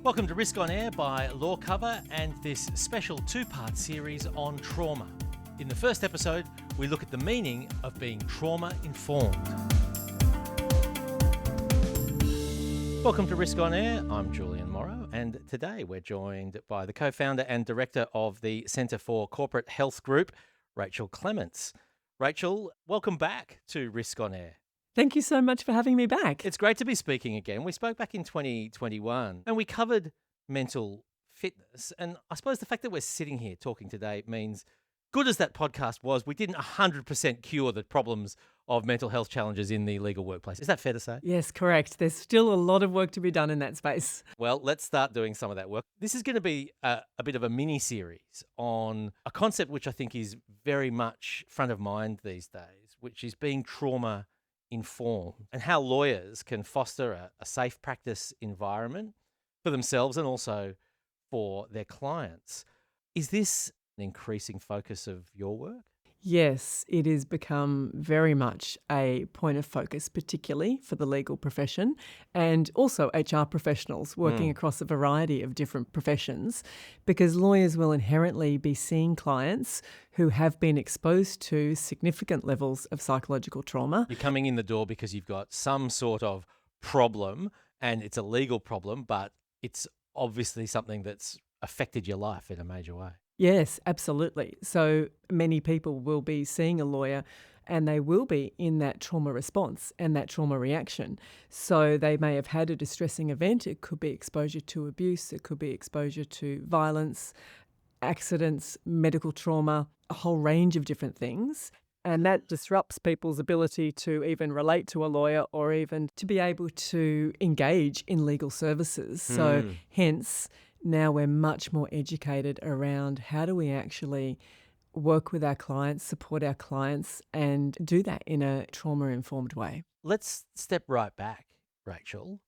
Welcome to Risk on Air by LawCare and this special two-part series on trauma. In the first episode, we look at the meaning of being trauma-informed. Welcome to Risk on Air. I'm Julian Morrow, and today we're joined by the co-founder and director of the Centre for Corporate Health Group, Rachel Clements. Rachel, welcome back to Risk on Air. Thank you so much for having me back. It's great to be speaking again. We spoke back in 2021 and we covered mental fitness. And I suppose the fact that we're sitting here talking today means, good as that podcast was, we didn't 100% cure the problems of mental health challenges in the legal workplace. Is that fair to say? Yes, correct. There's still a lot of work to be done in that space. Well, let's start doing some of that work. This is going to be a bit of a mini-series on a concept which I think is very much front of mind these days, which is being trauma-informed and how lawyers can foster a safe practice environment for themselves and also for their clients. Is this an increasing focus of your work? Yes, it has become very much a point of focus, particularly for the legal profession and also HR professionals working across a variety of different professions, because lawyers will inherently be seeing clients who have been exposed to significant levels of psychological trauma. You're coming in the door because you've got some sort of problem and it's a legal problem, but it's obviously something that's affected your life in a major way. Yes, absolutely. So many people will be seeing a lawyer and they will be in that trauma response and that trauma reaction. So they may have had a distressing event. It could be exposure to abuse. It could be exposure to violence, accidents, medical trauma, a whole range of different things. And that disrupts people's ability to even relate to a lawyer or even to be able to engage in legal services. So hence, now we're much more educated around how do we actually work with our clients, support our clients, and do that in a trauma-informed way. Let's step right back, Rachel.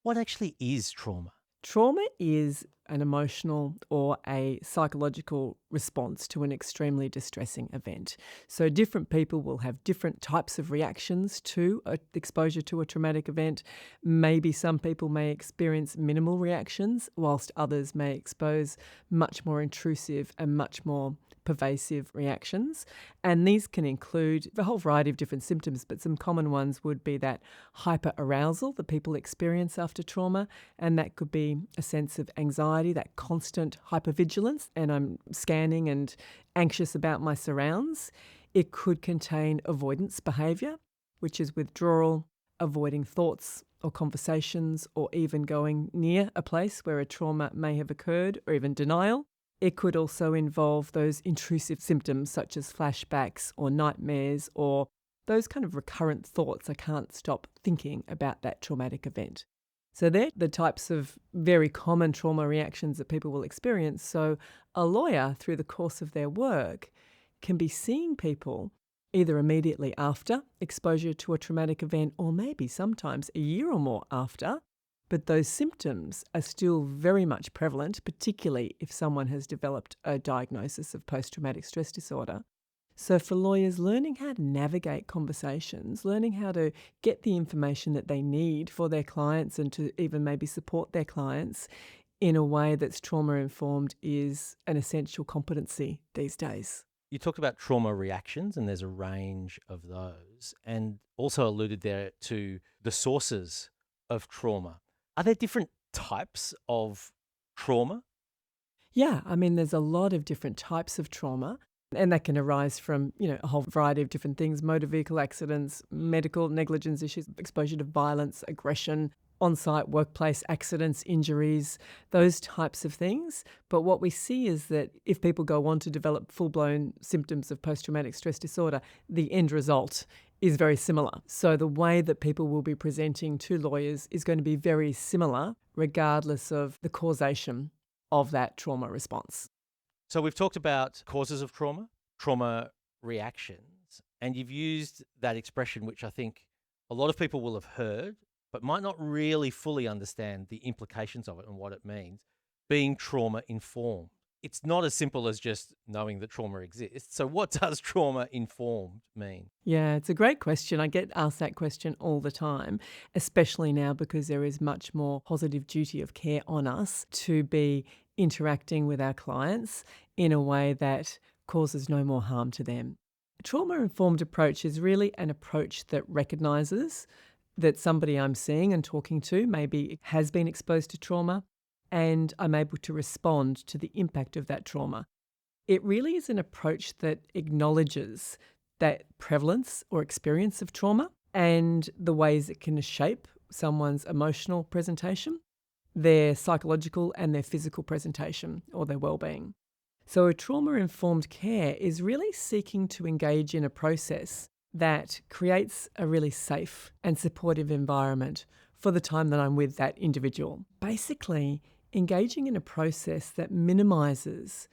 What actually is trauma? Trauma is an emotional or a psychological response to an extremely distressing event. So different people will have different types of reactions to exposure to a traumatic event. Maybe some people may experience minimal reactions, whilst others may expose much more intrusive and much more pervasive reactions. And these can include a whole variety of different symptoms, but some common ones would be that hyperarousal that people experience after trauma, and that could be a sense of anxiety, that constant hypervigilance, and I'm scanning and anxious about my surrounds. It could contain avoidance behaviour, which is withdrawal, avoiding thoughts or conversations, or even going near a place where a trauma may have occurred, or even denial. It could also involve those intrusive symptoms such as flashbacks or nightmares or those kind of recurrent thoughts. I can't stop thinking about that traumatic event. So they're the types of very common trauma reactions that people will experience. So a lawyer, through the course of their work, can be seeing people either immediately after exposure to a traumatic event or maybe sometimes a year or more after. But those symptoms are still very much prevalent, particularly if someone has developed a diagnosis of post-traumatic stress disorder. So for lawyers, learning how to navigate conversations, learning how to get the information that they need for their clients and to even maybe support their clients in a way that's trauma-informed is an essential competency these days. You talked about trauma reactions, and there's a range of those, and also alluded there to the sources of trauma. Are there different types of trauma? Yeah, I mean, there's a lot of different types of trauma, and that can arise from, a whole variety of different things: motor vehicle accidents, medical negligence issues, exposure to violence, aggression, on-site workplace accidents, injuries, those types of things. But what we see is that if people go on to develop full-blown symptoms of post-traumatic stress disorder, the end result is very similar. So the way that people will be presenting to lawyers is going to be very similar regardless of the causation of that trauma response. So we've talked about causes of trauma, trauma reactions, and you've used that expression, which I think a lot of people will have heard, but might not really fully understand the implications of it and what it means, being trauma-informed. it's not as simple as just knowing that trauma exists. So what does trauma-informed mean? Yeah, it's a great question. I get asked that question all the time, especially now because there is much more positive duty of care on us to be interacting with our clients in a way that causes no more harm to them. A trauma-informed approach is really an approach that recognises that somebody I'm seeing and talking to maybe has been exposed to trauma, and I'm able to respond to the impact of that trauma. It really is an approach that acknowledges that prevalence or experience of trauma and the ways it can shape someone's emotional presentation, their psychological and their physical presentation or their well-being. So a trauma-informed care is really seeking to engage in a process that creates a really safe and supportive environment for the time that I'm with that individual. Basically, engaging in a process that minimises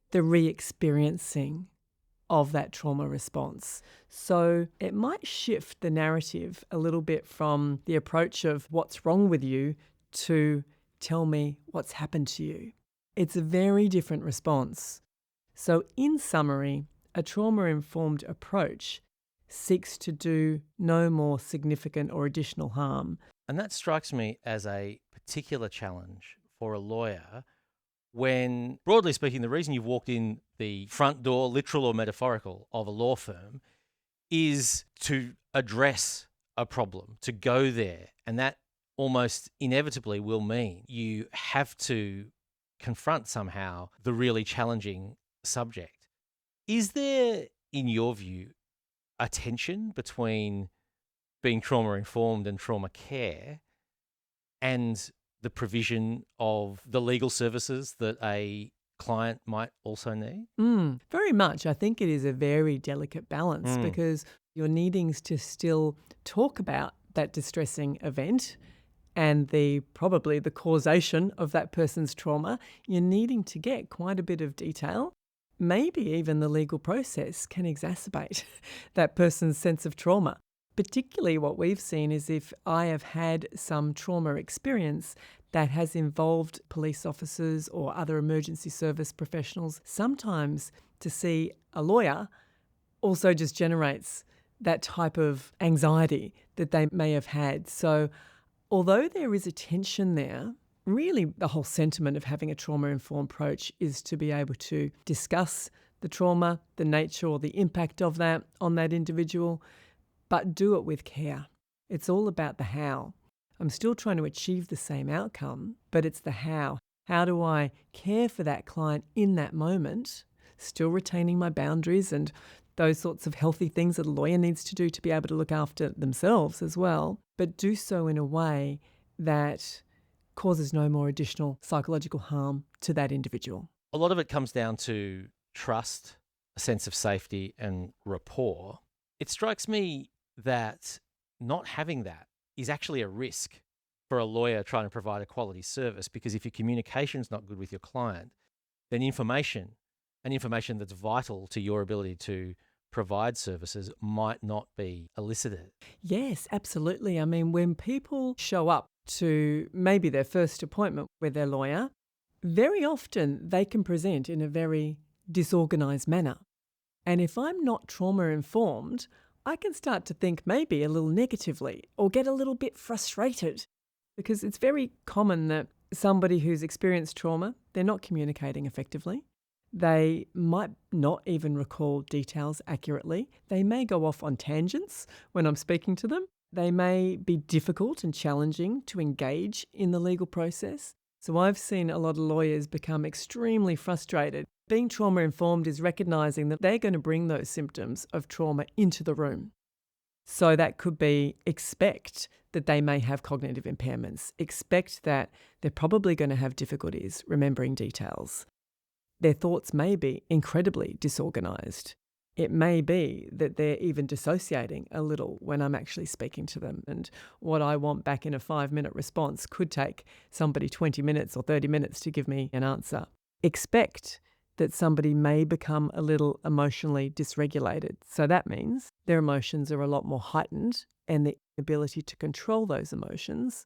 the re-experiencing of that trauma response. So it might shift the narrative a little bit from the approach of what's wrong with you to tell me what's happened to you. It's a very different response. So in summary, a trauma-informed approach seeks to do no more significant or additional harm. And that strikes me as a particular challenge for a lawyer when, broadly speaking, the reason you've walked in the front door, literal or metaphorical, of a law firm is to address a problem, to go there. And that almost inevitably will mean you have to confront somehow the really challenging subject. Is there, in your view, a tension between being trauma-informed and trauma care and the provision of the legal services that a client might also need? Very much. I think it is a very delicate balance because you're needing to still talk about that distressing event and probably the causation of that person's trauma. You're needing to get quite a bit of detail. Maybe even the legal process can exacerbate that person's sense of trauma. Particularly what we've seen is if I have had some trauma experience that has involved police officers or other emergency service professionals, sometimes to see a lawyer also just generates that type of anxiety that they may have had. So although there is a tension there, really the whole sentiment of having a trauma-informed approach is to be able to discuss the trauma, the nature or the impact of that on that individual, but do it with care. It's all about the how. I'm still trying to achieve the same outcome, but it's the how. How do I care for that client in that moment, still retaining my boundaries and those sorts of healthy things that a lawyer needs to do to be able to look after themselves as well, but do so in a way that causes no more additional psychological harm to that individual. A lot of it comes down to trust, a sense of safety and rapport. It strikes me that not having that is actually a risk for a lawyer trying to provide a quality service, because if your communication's not good with your client, then information that's vital to your ability to provide services might not be elicited. Yes, absolutely. I mean, when people show up to maybe their first appointment with their lawyer, very often they can present in a very disorganised manner. And if I'm not trauma-informed, I can start to think maybe a little negatively or get a little bit frustrated, because it's very common that somebody who's experienced trauma, they're not communicating effectively. They might not even recall details accurately. They may go off on tangents when I'm speaking to them. They may be difficult and challenging to engage in the legal process. So I've seen a lot of lawyers become extremely frustrated. Being trauma-informed is recognising that they're going to bring those symptoms of trauma into the room. So that could be expect that they may have cognitive impairments, expect that they're probably going to have difficulties remembering details. Their thoughts may be incredibly disorganised. It may be that they're even dissociating a little when I'm actually speaking to them. And what I want back in a 5-minute response could take somebody 20 minutes or 30 minutes to give me an answer. Expect that somebody may become a little emotionally dysregulated. So that means their emotions are a lot more heightened and the ability to control those emotions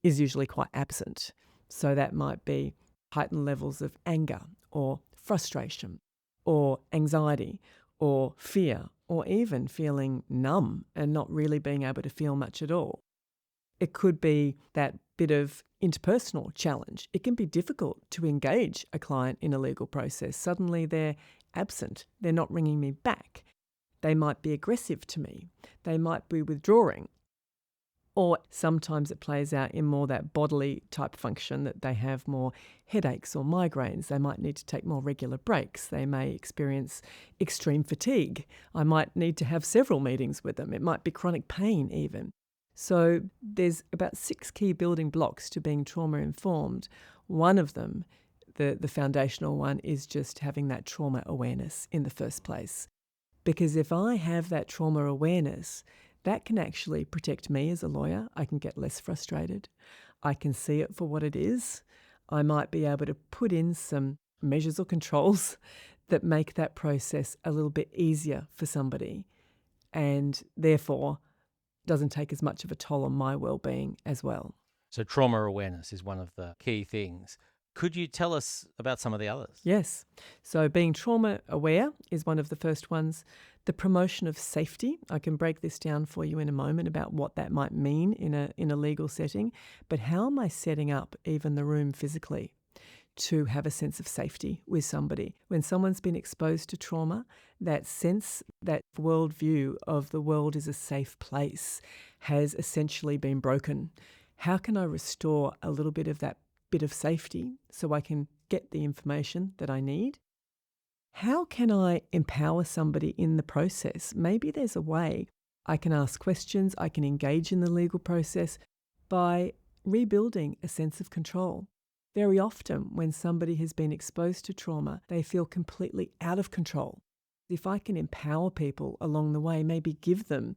is usually quite absent. So that might be heightened levels of anger or frustration or anxiety or fear or even feeling numb and not really being able to feel much at all. It could be that bit of interpersonal challenge. It can be difficult to engage a client in a legal process. Suddenly they're absent. They're not ringing me back. They might be aggressive to me. They might be withdrawing. Or sometimes it plays out in more that bodily type function, that they have more headaches or migraines. They might need to take more regular breaks. They may experience extreme fatigue. I might need to have several meetings with them. It might be chronic pain even. So there's about 6 key building blocks to being trauma-informed. One of them, the foundational one, is just having that trauma awareness in the first place. Because if I have that trauma awareness, that can actually protect me as a lawyer. I can get less frustrated. I can see it for what it is. I might be able to put in some measures or controls that make that process a little bit easier for somebody, and therefore doesn't take as much of a toll on my well-being as well. So trauma awareness is one of the key things. Could you tell us about some of the others? Yes. So being trauma aware is one of the first ones. The promotion of safety. I can break this down for you in a moment about what that might mean in a legal setting. But how am I setting up even the room physically to have a sense of safety with somebody? When someone's been exposed to trauma, that sense, that worldview of the world is a safe place has essentially been broken. How can I restore a little bit of that bit of safety so I can get the information that I need? How can I empower somebody in the process? Maybe there's a way I can ask questions, I can engage in the legal process by rebuilding a sense of control. Very often when somebody has been exposed to trauma, they feel completely out of control. If I can empower people along the way, maybe give them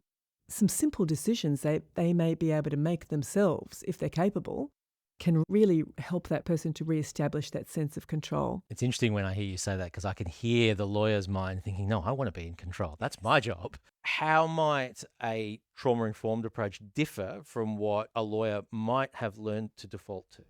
some simple decisions they may be able to make themselves if they're capable, can really help that person to reestablish that sense of control. It's interesting when I hear you say that, because I can hear the lawyer's mind thinking, no, I want to be in control. That's my job. How might a trauma-informed approach differ from what a lawyer might have learned to default to?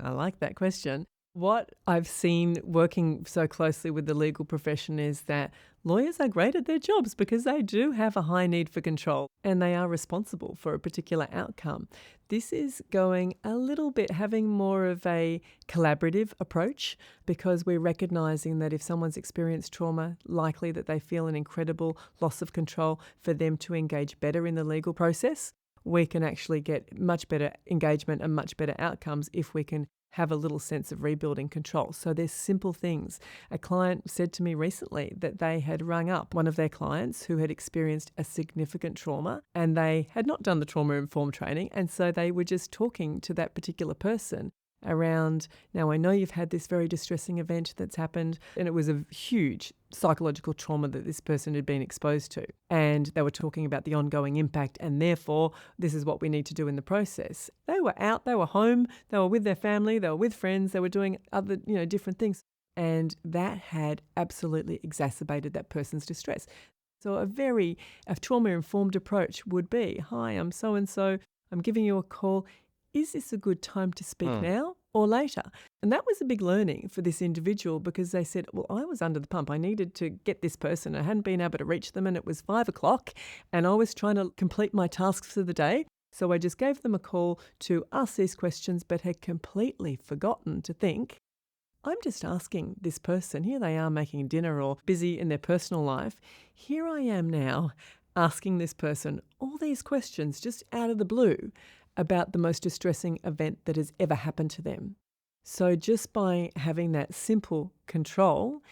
I like that question. What I've seen working so closely with the legal profession is that lawyers are great at their jobs because they do have a high need for control and they are responsible for a particular outcome. This is going a little bit, having more of a collaborative approach, because we're recognizing that if someone's experienced trauma, likely that they feel an incredible loss of control. For them to engage better in the legal process, we can actually get much better engagement and much better outcomes if we can have a little sense of rebuilding control. So there's simple things. A client said to me recently that they had rung up one of their clients who had experienced a significant trauma, and they had not done the trauma-informed training, and so they were just talking to that particular person around, now I know you've had this very distressing event that's happened, and it was a huge psychological trauma that this person had been exposed to. And they were talking about the ongoing impact, and therefore this is what we need to do in the process. They were out, they were home, they were with their family, they were with friends, they were doing other, different things. And that had absolutely exacerbated that person's distress. So a trauma-informed approach would be, hi, I'm so-and-so, I'm giving you a call. Is this a good time to speak now or later? And that was a big learning for this individual, because they said, well, I was under the pump. I needed to get this person. I hadn't been able to reach them, and it was 5 o'clock and I was trying to complete my tasks for the day. So I just gave them a call to ask these questions, but had completely forgotten to think, I'm just asking this person, here they are making dinner or busy in their personal life. Here I am now asking this person all these questions just out of the blue about the most distressing event that has ever happened to them. So just by having that simple control,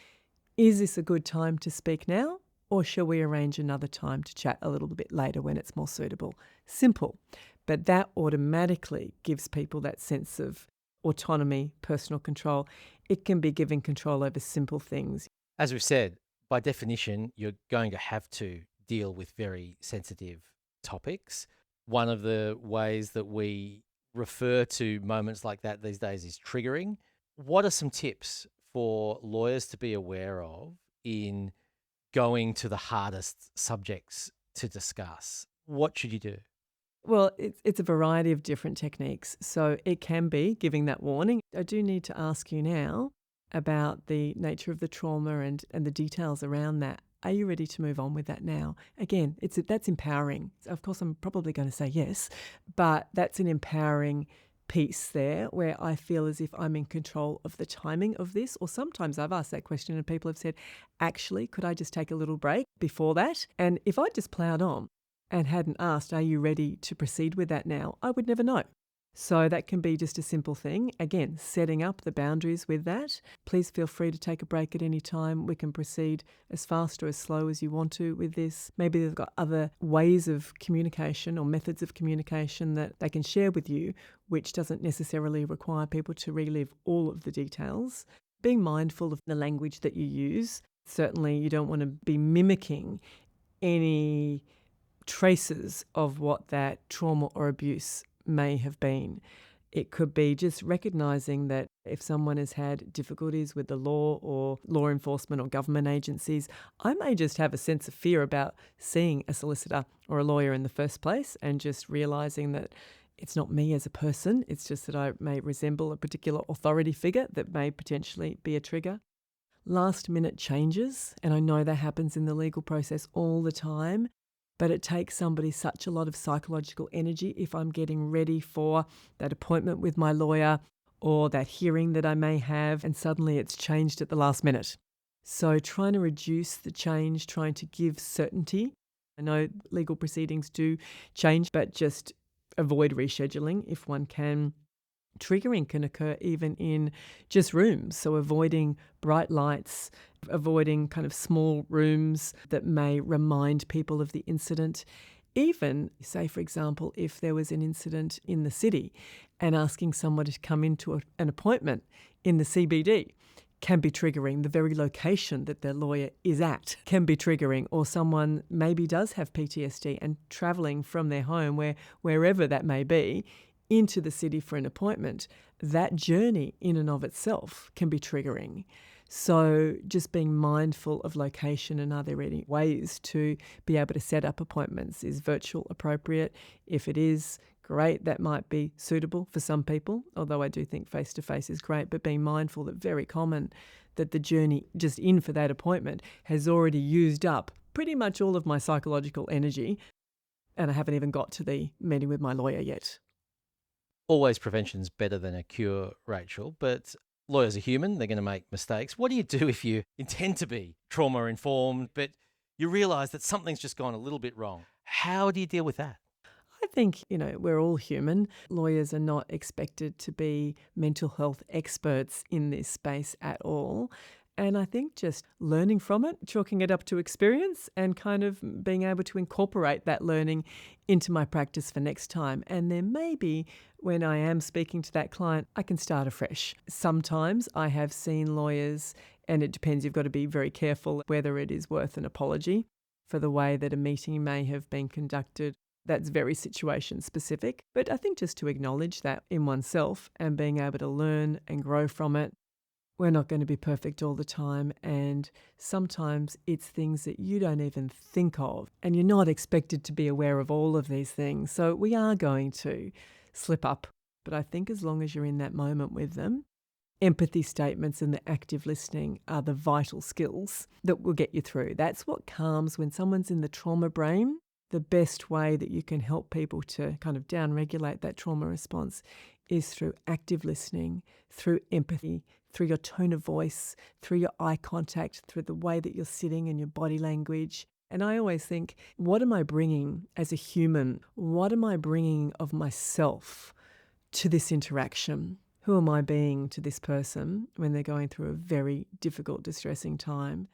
is this a good time to speak now, or shall we arrange another time to chat a little bit later when it's more suitable? Simple. But that automatically gives people that sense of autonomy, personal control. It can be giving control over simple things. As we've said, by definition, you're going to have to deal with very sensitive topics. One of the ways that we refer to moments like that these days is triggering. What are some tips for lawyers to be aware of in going to the hardest subjects to discuss? What should you do? Well, it's a variety of different techniques. So it can be giving that warning. I do need to ask you now about the nature of the trauma and the details around that. Are you ready to move on with that now? Again, that's empowering. Of course, I'm probably going to say yes, but that's an empowering piece there where I feel as if I'm in control of the timing of this. Or sometimes I've asked that question and people have said, actually, could I just take a little break before that? And if I just ploughed on and hadn't asked, are you ready to proceed with that now? I would never know. So that can be just a simple thing. Again, setting up the boundaries with that. Please feel free to take a break at any time. We can proceed as fast or as slow as you want to with this. Maybe they've got other ways of communication or methods of communication that they can share with you, which doesn't necessarily require people to relive all of the details. Being mindful of the language that you use. Certainly you don't want to be mimicking any traces of what that trauma or abuse may have been. It could be just recognising that if someone has had difficulties with the law or law enforcement or government agencies, I may just have a sense of fear about seeing a solicitor or a lawyer in the first place, and just realising that it's not me as a person, it's just that I may resemble a particular authority figure that may potentially be a trigger. Last minute changes, and I know that happens in the legal process all the time, but it takes somebody such a lot of psychological energy if I'm getting ready for that appointment with my lawyer or that hearing that I may have, and suddenly it's changed at the last minute. So trying to reduce the change, trying to give certainty. I know legal proceedings do change, but just avoid rescheduling if one can. Triggering can occur even in just rooms, so avoiding bright lights, avoiding kind of small rooms that may remind people of the incident. Even, say, for example, if there was an incident in the city and asking someone to come into an appointment in the CBD can be triggering. The very location that their lawyer is at can be triggering, or someone maybe does have PTSD and travelling from their home, wherever that may be, into the city for an appointment, that journey in and of itself can be triggering. So just being mindful of location, and are there any ways to be able to set up appointments? Is virtual appropriate? If it is, great, that might be suitable for some people, although I do think face-to-face is great, but being mindful that very common that the journey just in for that appointment has already used up pretty much all of my psychological energy, and I haven't even got to the meeting with my lawyer yet. Always prevention's better than a cure, Rachel, but lawyers are human. They're going to make mistakes. What do you do if you intend to be trauma-informed, but you realise that something's just gone a little bit wrong? How do you deal with that? I think, we're all human. Lawyers are not expected to be mental health experts in this space at all. And I think just learning from it, chalking it up to experience, and kind of being able to incorporate that learning into my practice for next time. And then maybe when I am speaking to that client, I can start afresh. Sometimes I have seen lawyers, and it depends, you've got to be very careful whether it is worth an apology for the way that a meeting may have been conducted. That's very situation specific. But I think just to acknowledge that in oneself and being able to learn and grow from it. We're not going to be perfect all the time, and sometimes it's things that you don't even think of, and you're not expected to be aware of all of these things. So we are going to slip up, but I think as long as you're in that moment with them, empathy statements and the active listening are the vital skills that will get you through. That's what calms when someone's in the trauma brain. The best way that you can help people to kind of downregulate that trauma response is through active listening, through empathy, through your tone of voice, through your eye contact, through the way that you're sitting and your body language. And I always think, what am I bringing as a human? What am I bringing of myself to this interaction? Who am I being to this person when they're going through a very difficult, distressing time?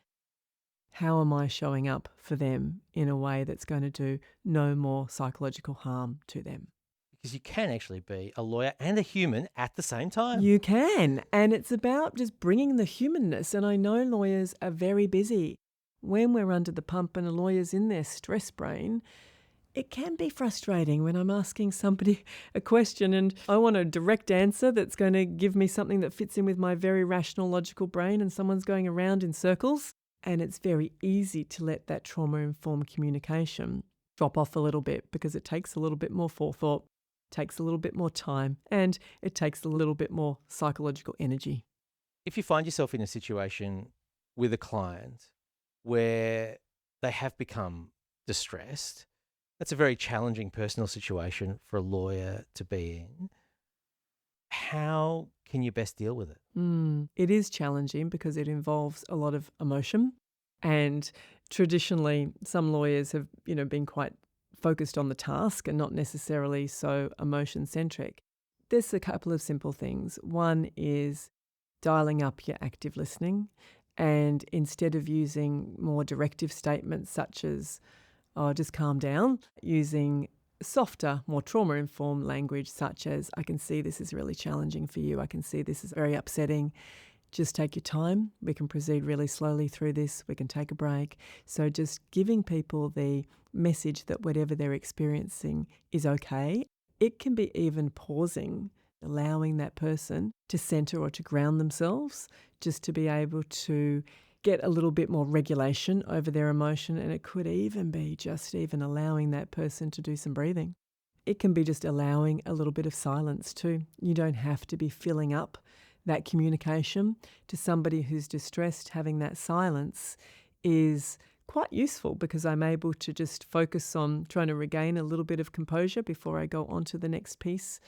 How am I showing up for them in a way that's going to do no more psychological harm to them? Because you can actually be a lawyer and a human at the same time. You can. And it's about just bringing the humanness. And I know lawyers are very busy. When we're under the pump and a lawyer's in their stress brain, it can be frustrating when I'm asking somebody a question and I want a direct answer that's going to give me something that fits in with my very rational, logical brain, and someone's going around in circles. And it's very easy to let that trauma-informed communication drop off a little bit because it takes a little bit more forethought, takes a little bit more time, and it takes a little bit more psychological energy. If you find yourself in a situation with a client where they have become distressed, that's a very challenging personal situation for a lawyer to be in. How can you best deal with it? It is challenging because it involves a lot of emotion. And traditionally, some lawyers have, been quite focused on the task and not necessarily so emotion-centric. There's a couple of simple things. One is dialing up your active listening, and instead of using more directive statements such as, "Oh, just calm down," using softer, more trauma-informed language such as, "I can see this is really challenging for you. I can see this is very upsetting. Just take your time. We can proceed really slowly through this. We can take a break." So just giving people the message that whatever they're experiencing is okay. It can be even pausing, allowing that person to center or to ground themselves, just to be able to get a little bit more regulation over their emotion. And it could even be just even allowing that person to do some breathing. It can be just allowing a little bit of silence too. You don't have to be filling up that communication. To somebody who's distressed, having that silence is quite useful because I'm able to just focus on trying to regain a little bit of composure before I go on to the next piece.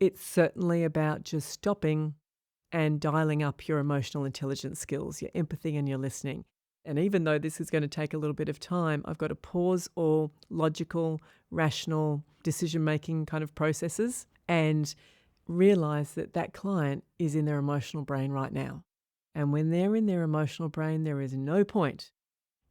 It's certainly about just stopping and dialing up your emotional intelligence skills, your empathy and your listening. And even though this is going to take a little bit of time, I've got to pause all logical, rational decision-making kind of processes and realize that that client is in their emotional brain right now. And when they're in their emotional brain, there is no point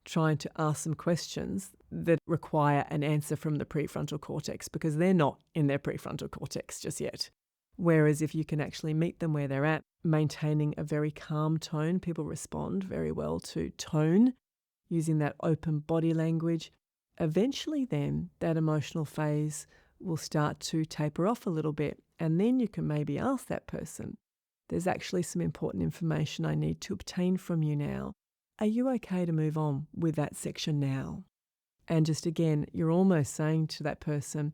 trying to ask them questions that require an answer from the prefrontal cortex because they're not in their prefrontal cortex just yet. Whereas if you can actually meet them where they're at, maintaining a very calm tone, people respond very well to tone, using that open body language. Eventually then that emotional phase will start to taper off a little bit. And then you can maybe ask that person, "There's actually some important information I need to obtain from you now. Are you okay to move on with that section now?" And just again, you're almost saying to that person,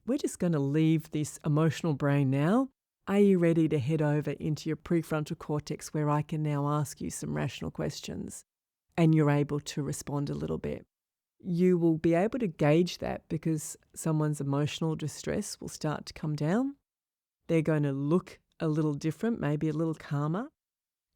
"We're just going to leave this emotional brain now. Are you ready to head over into your prefrontal cortex where I can now ask you some rational questions?" And you're able to respond a little bit. You will be able to gauge that because someone's emotional distress will start to come down. They're going to look a little different, maybe a little calmer.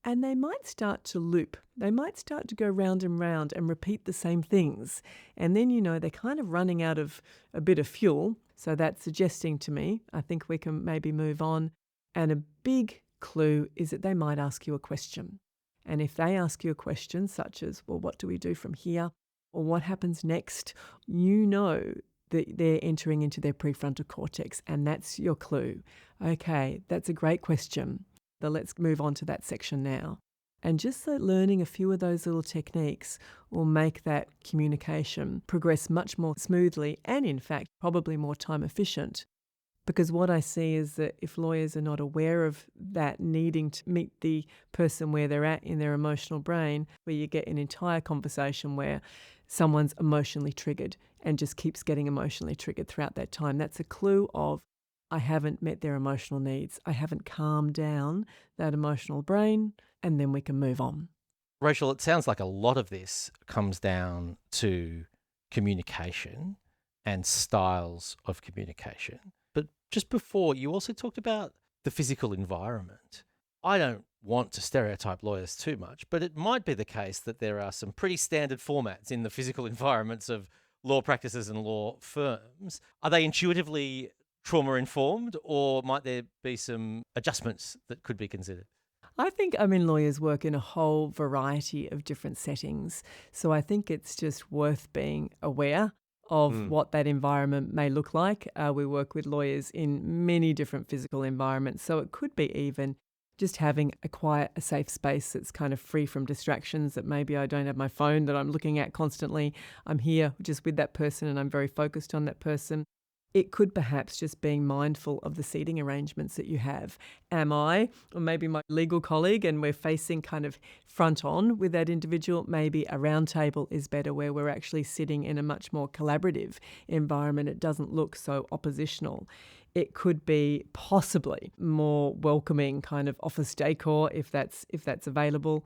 And they might start to loop. They might start to go round and round and repeat the same things. And then, they're kind of running out of a bit of fuel. So that's suggesting to me, I think we can maybe move on. And a big clue is that they might ask you a question. And if they ask you a question such as, "Well, what do we do from here?" or "What happens next?" you know that they're entering into their prefrontal cortex. And that's your clue. Okay, that's a great question. So let's move on to that section now. And just learning a few of those little techniques will make that communication progress much more smoothly and, in fact, probably more time efficient. Because what I see is that if lawyers are not aware of that needing to meet the person where they're at in their emotional brain, where you get an entire conversation where someone's emotionally triggered and just keeps getting emotionally triggered throughout that time, that's a clue of, I haven't met their emotional needs. I haven't calmed down that emotional brain, and then we can move on. Rachel, it sounds like a lot of this comes down to communication and styles of communication. But just before, you also talked about the physical environment. I don't want to stereotype lawyers too much, but it might be the case that there are some pretty standard formats in the physical environments of law practices and law firms. Are they intuitively trauma-informed, or might there be some adjustments that could be considered? I think, lawyers work in a whole variety of different settings. So I think it's just worth being aware of what that environment may look like. We work with lawyers in many different physical environments. So it could be even just having a quiet, a safe space that's kind of free from distractions, that maybe I don't have my phone that I'm looking at constantly. I'm here just with that person and I'm very focused on that person. It could perhaps just being mindful of the seating arrangements that you have. Am I, or maybe my legal colleague, and we're facing kind of front on with that individual, maybe a round table is better where we're actually sitting in a much more collaborative environment. It doesn't look so oppositional. It could be possibly more welcoming kind of office decor if that's available.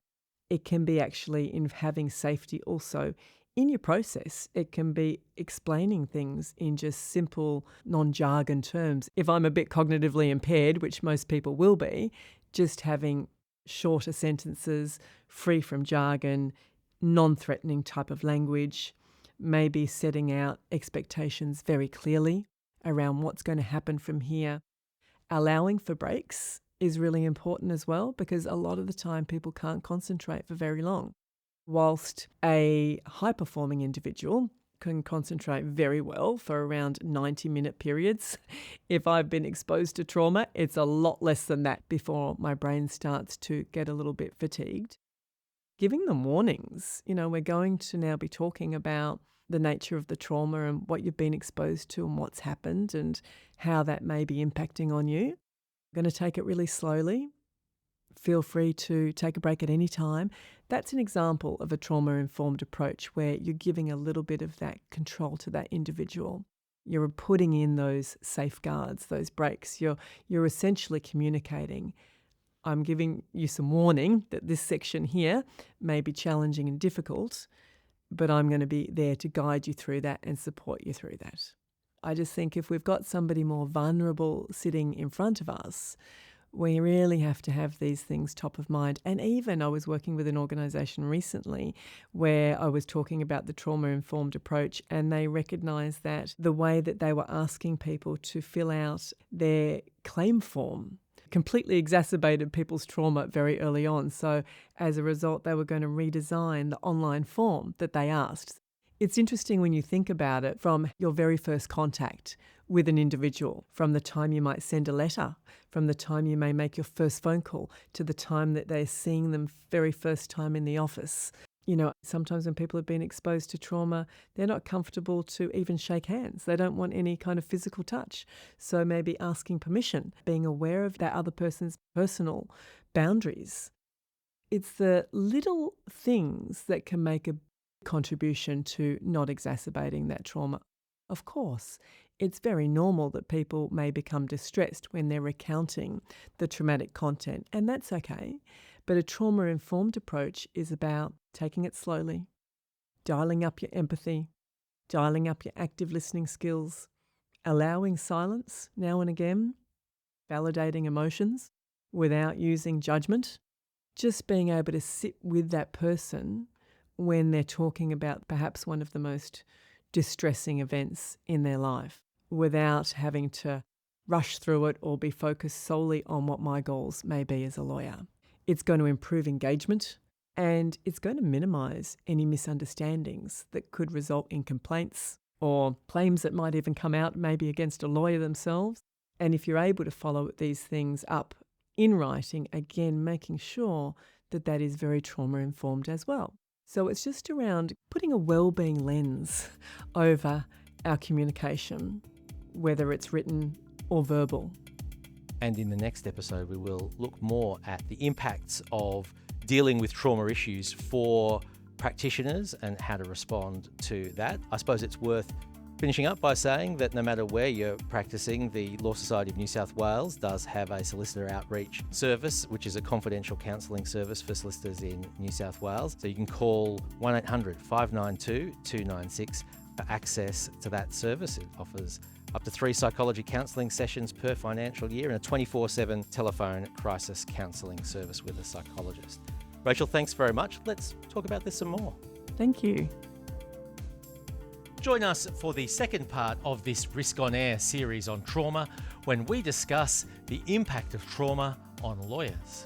It can be actually in having safety also in your process. It can be explaining things in just simple, non-jargon terms. If I'm a bit cognitively impaired, which most people will be, just having shorter sentences, free from jargon, non-threatening type of language, maybe setting out expectations very clearly around what's going to happen from here. Allowing for breaks is really important as well, because a lot of the time people can't concentrate for very long. Whilst a high-performing individual can concentrate very well for around 90-minute periods, if I've been exposed to trauma, it's a lot less than that before my brain starts to get a little bit fatigued. Giving them warnings. We're going to now be talking about the nature of the trauma and what you've been exposed to and what's happened and how that may be impacting on you. I'm going to take it really slowly. Feel free to take a break at any time. That's an example of a trauma-informed approach where you're giving a little bit of that control to that individual. You're putting in those safeguards, those breaks. You're essentially communicating, I'm giving you some warning that this section here may be challenging and difficult, but I'm going to be there to guide you through that and support you through that. I just think if we've got somebody more vulnerable sitting in front of us, we really have to have these things top of mind. And even I was working with an organisation recently where I was talking about the trauma-informed approach, and they recognised that the way that they were asking people to fill out their claim form completely exacerbated people's trauma very early on. So as a result, they were going to redesign the online form that they asked. It's interesting when you think about it from your very first contact with an individual, from the time you might send a letter, from the time you may make your first phone call, to the time that they're seeing them very first time in the office. Sometimes when people have been exposed to trauma, they're not comfortable to even shake hands. They don't want any kind of physical touch. So maybe asking permission, being aware of that other person's personal boundaries. It's the little things that can make a contribution to not exacerbating that trauma. Of course, it's very normal that people may become distressed when they're recounting the traumatic content, and that's okay. But a trauma-informed approach is about taking it slowly, dialing up your empathy, dialing up your active listening skills, allowing silence now and again, validating emotions without using judgment, just being able to sit with that person when they're talking about perhaps one of the most distressing events in their life, without having to rush through it or be focused solely on what my goals may be as a lawyer. It's going to improve engagement, and it's going to minimise any misunderstandings that could result in complaints or claims that might even come out maybe against a lawyer themselves. And if you're able to follow these things up in writing, again, making sure that that is very trauma-informed as well. So it's just around putting a well-being lens over our communication, whether it's written or verbal. And in the next episode, we will look more at the impacts of dealing with trauma issues for practitioners and how to respond to that. I suppose it's worth finishing up by saying that no matter where you're practicing, the Law Society of New South Wales does have a solicitor outreach service, which is a confidential counselling service for solicitors in New South Wales. So you can call 1-800-592-296 for access to that service. It offers up to 3 psychology counselling sessions per financial year and a 24/7 telephone crisis counselling service with a psychologist. Rachel, thanks very much. Let's talk about this some more. Thank you. Join us for the second part of this Risk on Air series on trauma when we discuss the impact of trauma on lawyers.